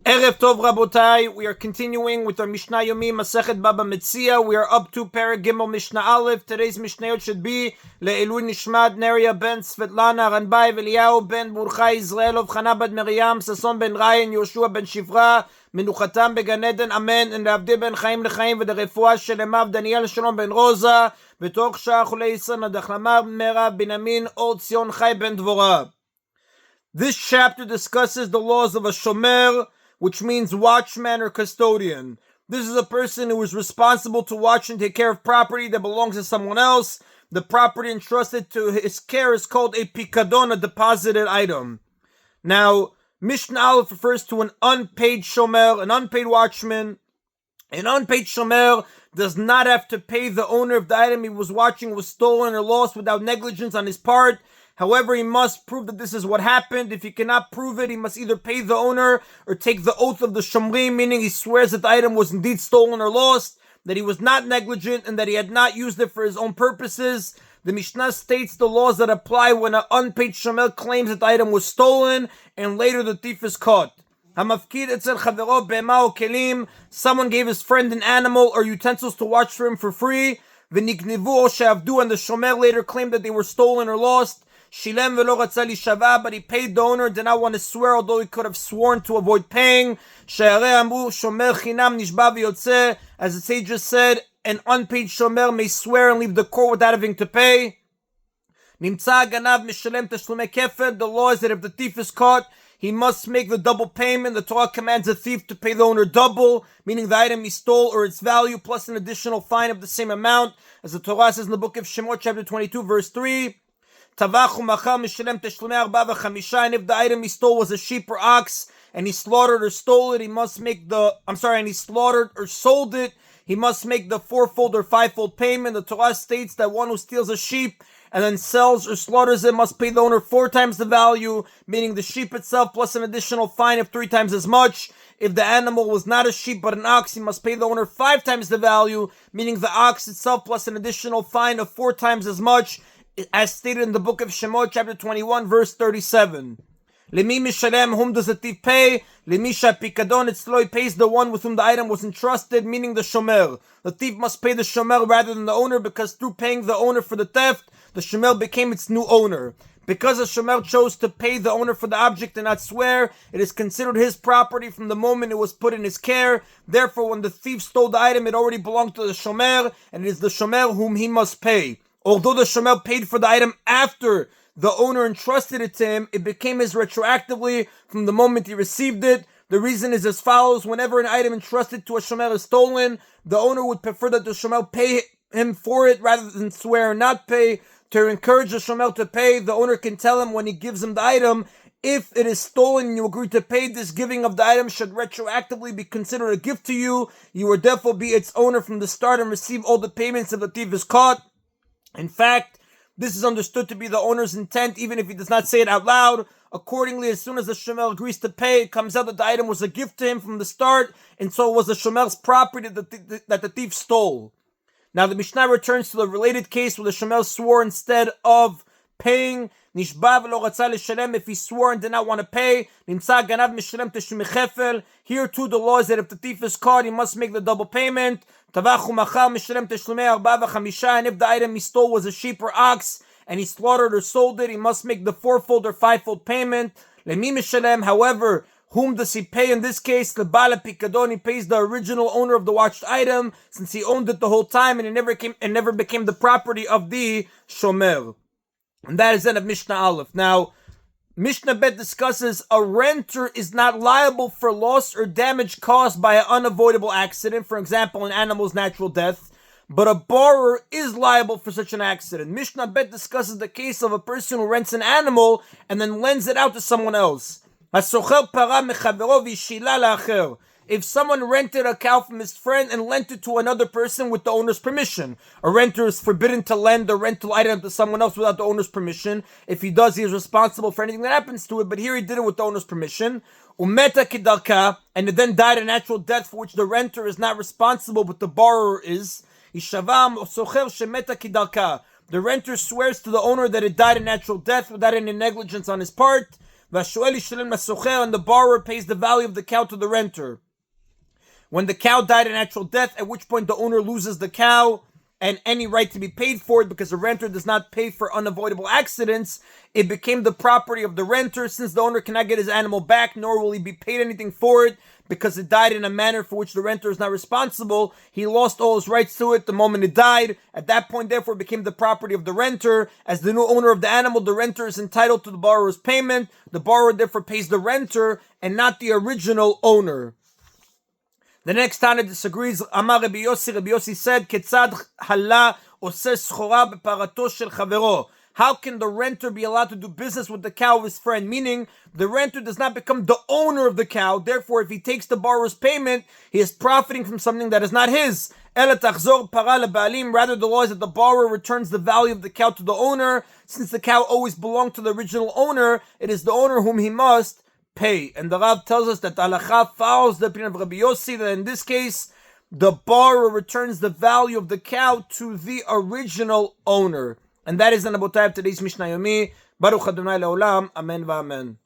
Erev Tov Rabotai, we are continuing with our Mishna Yomi, Masechet Baba Metzia. We are up to Perek Gimel Mishnah Aleph. Today's Mishnayot should be Le'ilui Nishmat Neria ben Svetlana Ranbai Veliyahu ben Burchai Israelov Chana bad Miriam Sason ben Ryan Yoshua ben Shivra Menuchatam began Eden Amen and Avdi ben Chaim lechaim v'derefua shelemav Daniel Shalom ben Rosa v'toch shah chulei Yisrael nadachlamar Merav Binyamin Or Tzion Chai ben Dvorah. This chapter discusses the laws of a shomer, which means watchman or custodian. This is a person who is responsible to watch and take care of property that belongs to someone else. The property entrusted to his care is called a pikadon, a deposited item. Now, Mishnah Aleph refers to an unpaid shomer, an unpaid watchman. An unpaid shomer does not have to pay the owner if the item he was watching was stolen or lost without negligence on his part. However, he must prove that this is what happened. If he cannot prove it, he must either pay the owner or take the oath of the shomrim, meaning he swears that the item was indeed stolen or lost, that he was not negligent, and that he had not used it for his own purposes. The Mishnah states the laws that apply when an unpaid shomer claims that the item was stolen, and later the thief is caught. Someone gave his friend an animal or utensils to watch for him for free. And the shomer later claimed that they were stolen or lost. Shilem velo ratza lishava, but he paid the owner, did not want to swear, although he could have sworn to avoid paying. She'arei amru shomer chinam nishba v'yotzeh, as the sages said, an unpaid shomer may swear and leave the court without having to pay. Nimtza ganav mishalem tashlumei kefel, the law is that if the thief is caught, he must make the double payment. The Torah commands the thief to pay the owner double, meaning the item he stole or its value, plus an additional fine of the same amount, as the Torah says in the book of Shemot, chapter 22, verse 3. And if the item he stole was a sheep or ox, and he slaughtered or stole it, and he slaughtered or sold it, he must make the fourfold or fivefold payment. The Torah states that one who steals a sheep and then sells or slaughters it must pay the owner 4 times the value, meaning the sheep itself plus an additional fine of 3 times as much. If the animal was not a sheep but an ox, he must pay the owner 5 times the value, meaning the ox itself plus an additional fine of 4 times as much, as stated in the book of Shemot, chapter 21, verse 37. Lemi mishalem, whom does the thief pay? Lemisha pikadon etzlo, he pays the one with whom the item was entrusted, meaning the shomer. The thief must pay the shomer rather than the owner, because through paying the owner for the theft, the shomer became its new owner. Because the shomer chose to pay the owner for the object and not swear, it is considered his property from the moment it was put in his care. Therefore, when the thief stole the item, it already belonged to the shomer, and it is the shomer whom he must pay. Although the shomer paid for the item after the owner entrusted it to him, it became his retroactively from the moment he received it. The reason is as follows: whenever an item entrusted to a shomer is stolen, the owner would prefer that the shomer pay him for it rather than swear and not pay. To encourage the shomer to pay, the owner can tell him when he gives him the item, if it is stolen and you agree to pay, this giving of the item should retroactively be considered a gift to you. You will therefore be its owner from the start and receive all the payments if the thief is caught. In fact, this is understood to be the owner's intent, even if he does not say it out loud. Accordingly, as soon as the shomer agrees to pay, it comes out that the item was a gift to him from the start, and so it was the shomer's property that the thief stole. Now, the Mishnah returns to the related case where the shomer swore instead of paying. Nishba v'lo ratza lishalem, if he swore and did not want to pay. Nimtza ganav mishalem teshlumei kefel. Here too, the law is that if the thief is caught, he must make the double payment. Tavachu machar mishalem teshlumei arba v'chamisha, and if the item he stole was a sheep or ox, and he slaughtered or sold it, he must make the fourfold or fivefold payment. Lemi mishalem, however, whom does he pay in this case? The Bala Pikadon, he pays the original owner of the watched item, since he owned it the whole time and it never became the property of the shomer. And that is then of Mishnah Aleph. Now, Mishnah Bet discusses a renter is not liable for loss or damage caused by an unavoidable accident, for example, an animal's natural death, but a borrower is liable for such an accident. Mishnah Bet discusses the case of a person who rents an animal and then lends it out to someone else. If someone rented a cow from his friend and lent it to another person with the owner's permission, a renter is forbidden to lend a rental item to someone else without the owner's permission. If he does, he is responsible for anything that happens to it, but here he did it with the owner's permission. Umeta kidarka, and it then died a natural death for which the renter is not responsible, but the borrower is. Ishavam socher shemeta kidarka. The renter swears to the owner that it died a natural death without any negligence on his part. And the borrower pays the value of the cow to the renter. When the cow died a natural death, at which point the owner loses the cow and any right to be paid for it, because the renter does not pay for unavoidable accidents, it became the property of the renter. Since the owner cannot get his animal back, nor will he be paid anything for it, because it died in a manner for which the renter is not responsible, he lost all his rights to it the moment it died. At that point, therefore, it became the property of the renter. As the new owner of the animal, the renter is entitled to the borrower's payment. The borrower therefore pays the renter and not the original owner. The next Tana disagrees. Amar Rabbi Yossi. Rabbi Yossi said, Ketzad hala oseh schora beparato shel chavero. How can the renter be allowed to do business with the cow of his friend? Meaning, the renter does not become the owner of the cow. Therefore, if he takes the borrower's payment, he is profiting from something that is not his. Rather, the law is that the borrower returns the value of the cow to the owner. Since the cow always belonged to the original owner, it is the owner whom he must pay. And the Rav tells us that the halacha follows the opinion of Rabbi Yossi, that in this case, the borrower returns the value of the cow to the original owner. And that is the Nabotai of today's Mishna Yomi. Baruch Adonai Le'olam. Amen v'amen.